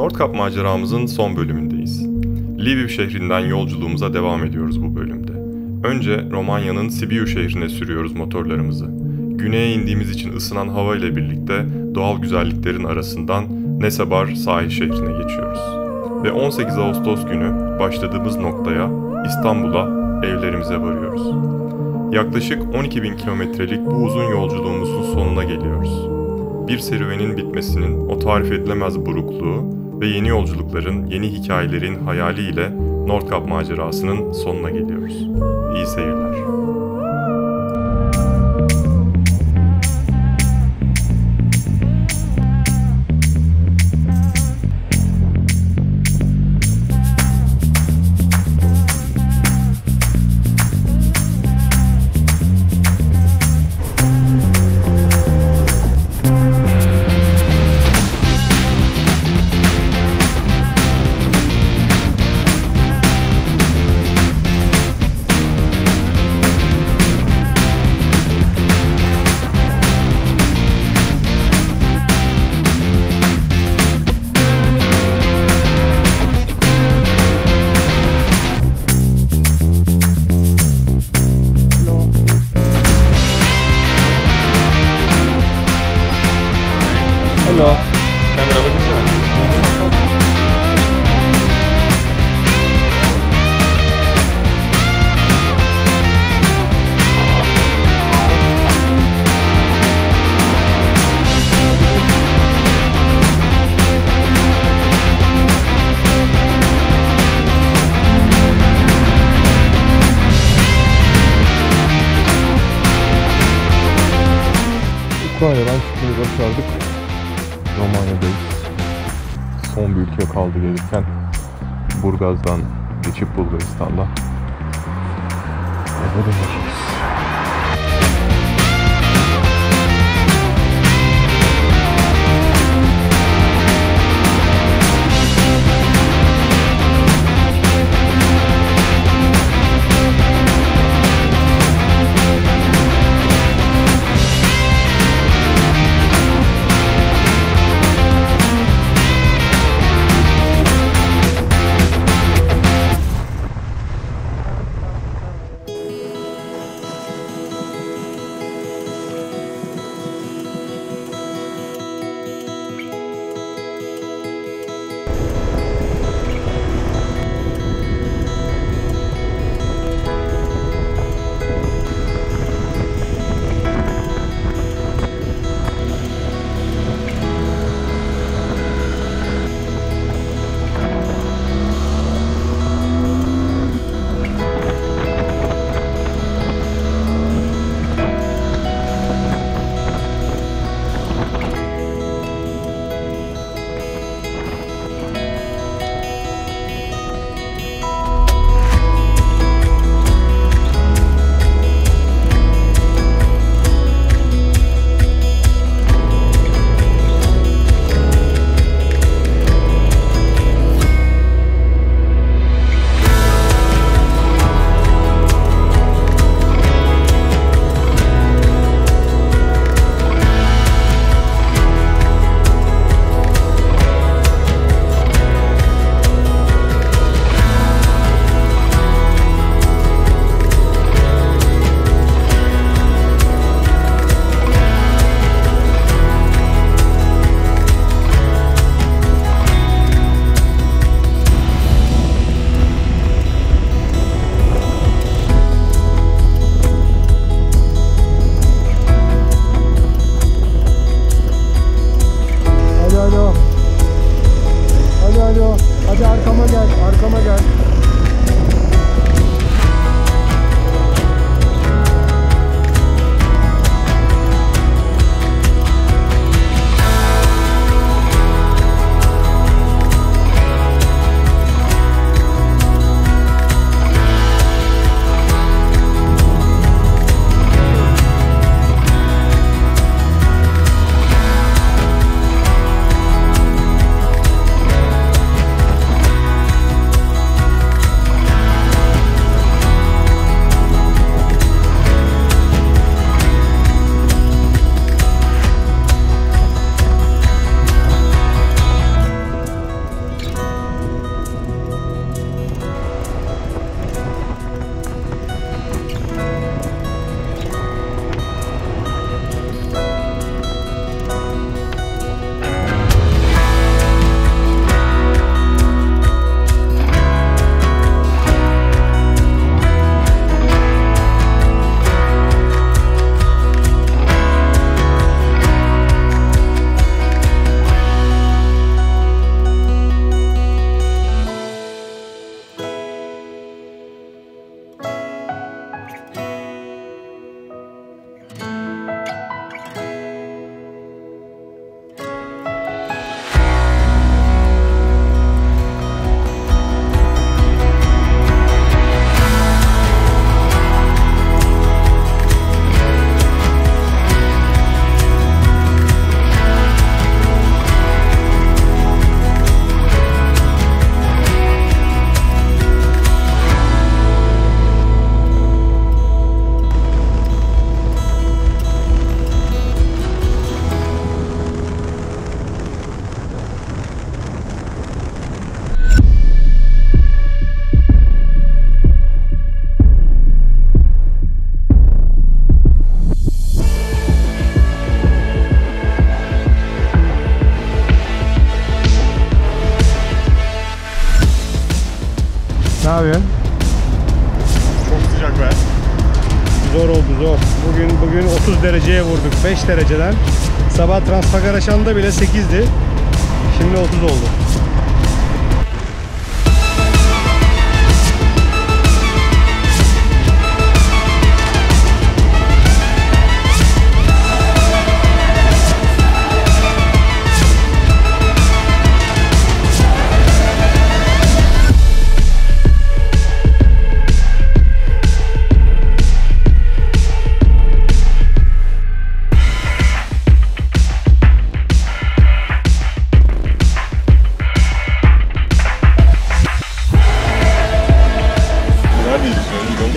Nordkap maceramızın son bölümündeyiz. Lviv şehrinden yolculuğumuza devam ediyoruz bu bölümde. Önce Romanya'nın Sibiu şehrine sürüyoruz motorlarımızı. Güneye indiğimiz için ısınan hava ile birlikte doğal güzelliklerin arasından Nesebar sahil şehrine geçiyoruz. Ve 18 Ağustos günü başladığımız noktaya İstanbul'a, evlerimize varıyoruz. Yaklaşık 12.000 kilometrelik bu uzun yolculuğumuzun sonuna geliyoruz. Bir serüvenin bitmesinin o tarif edilemez burukluğu ve yeni yolculukların, yeni hikayelerin hayaliyle Nordkap macerasının sonuna geliyoruz. İyi seyirler. Hello. Ukrayna'dan çıkmayı başardık. Romanya'dayız. Son bir ülke kaldı gelirken Burgaz'dan geçip Bulgaristan'da eve döneceğiz. olacak be. Zor oldu, zor. Bugün 30 dereceye vurduk, 5 dereceden. Sabah Transfagaraşan'da bile 8'di. Şimdi 30 oldu.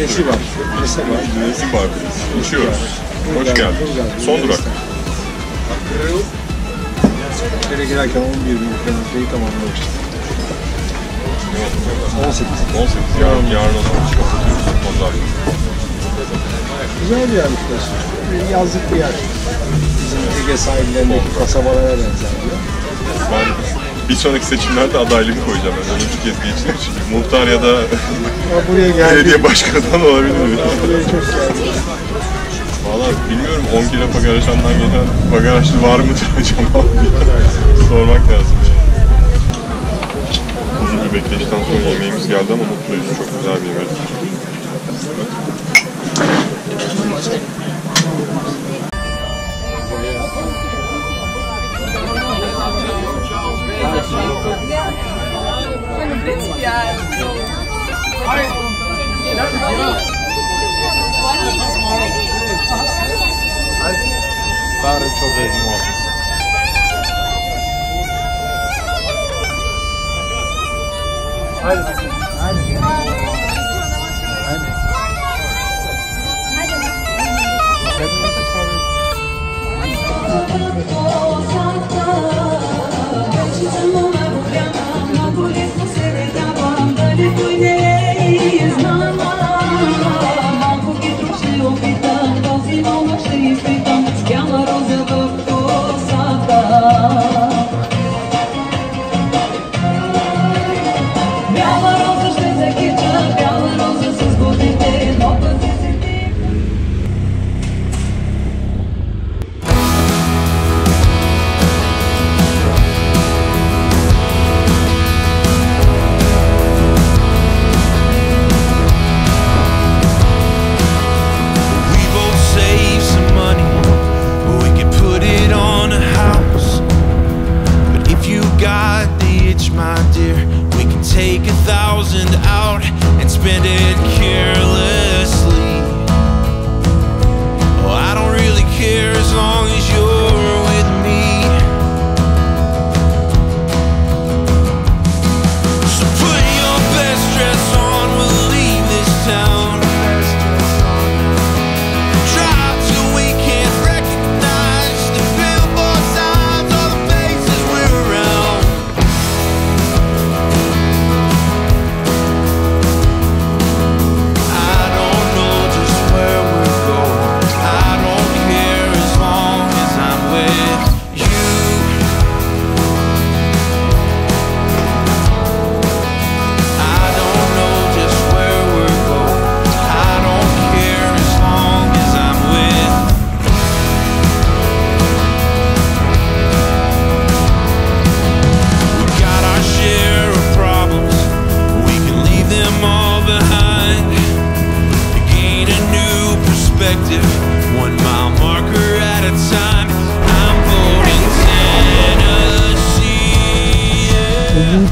Nesi var? Nesi var? Uçuyoruz. Hoş geldin. Son durak. İçeri girerken 11 bin kilometreyi tamamlamıştık. 18. Yarın o zaman çıkıyoruz. Güzel bir yermiş burası. Yazlık bir yer. Bizim Ege sahillerindeki kasabalara benzer diyor. Ben bir sonraki seçimlerde adaylığımı koyacağım. Ben 13 kez geçtiğim için. Muhtar ya da Buraya geldi. belediye başkanından olabilir mi? Buraya çok geldi. Valla bilmiyorum 10 kilo Pagaraşan'dan gelen Pagaraşlı var mı acaba? Sormak lazım yani. Uzun bir bekleyişten sonra yemeğimiz geldi ama mutluyuz. Çok güzel bir yemek. Старый чужой мор.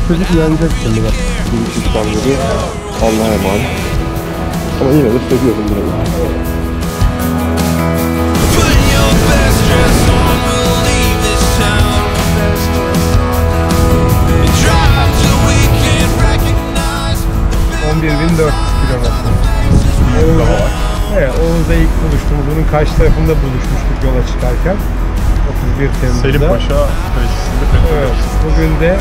Çocuk uyanacak şimdi bak. Bir İstanbul'u Allah'a emanet. Ama yine de seviyorum burayı. Put your best dress on, we'll leave this town. Drive till we can't recognize. 11.400 kilometre. Evet, Oğuz'da ilk buluştuğumuz, bunun karşı tarafında buluşmuştuk yola çıkarken. 31 Temmuz'da. Selim Paşa tesisinde petrol. Evet, bugün de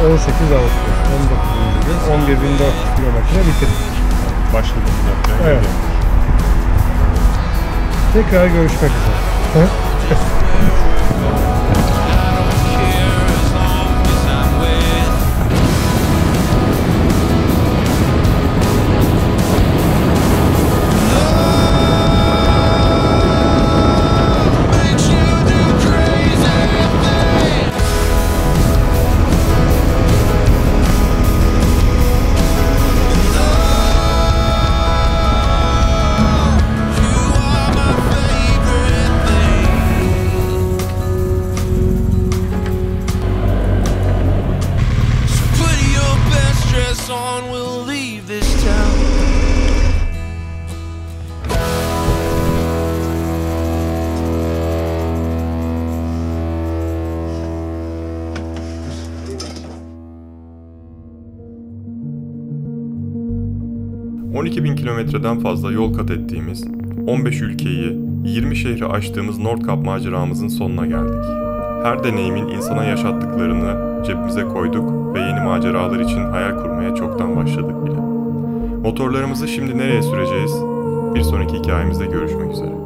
18 Ağustos, 19. gün 11.400 kilometre bitirdik. Başladık zaten. Evet. Tekrar görüşmek üzere. dress on, we'll leave this town. ...12.000 kilometreden fazla yol kat ettiğimiz, 15 ülkeyi, 20 şehri aştığımız Nordkap maceramızın sonuna geldik. Her deneyimin insana yaşattıklarını cebimize koyduk ve yeni maceralar için hayal kurmaya çoktan başladık bile. Motorlarımızı şimdi nereye süreceğiz? Bir sonraki hikayemizde görüşmek üzere.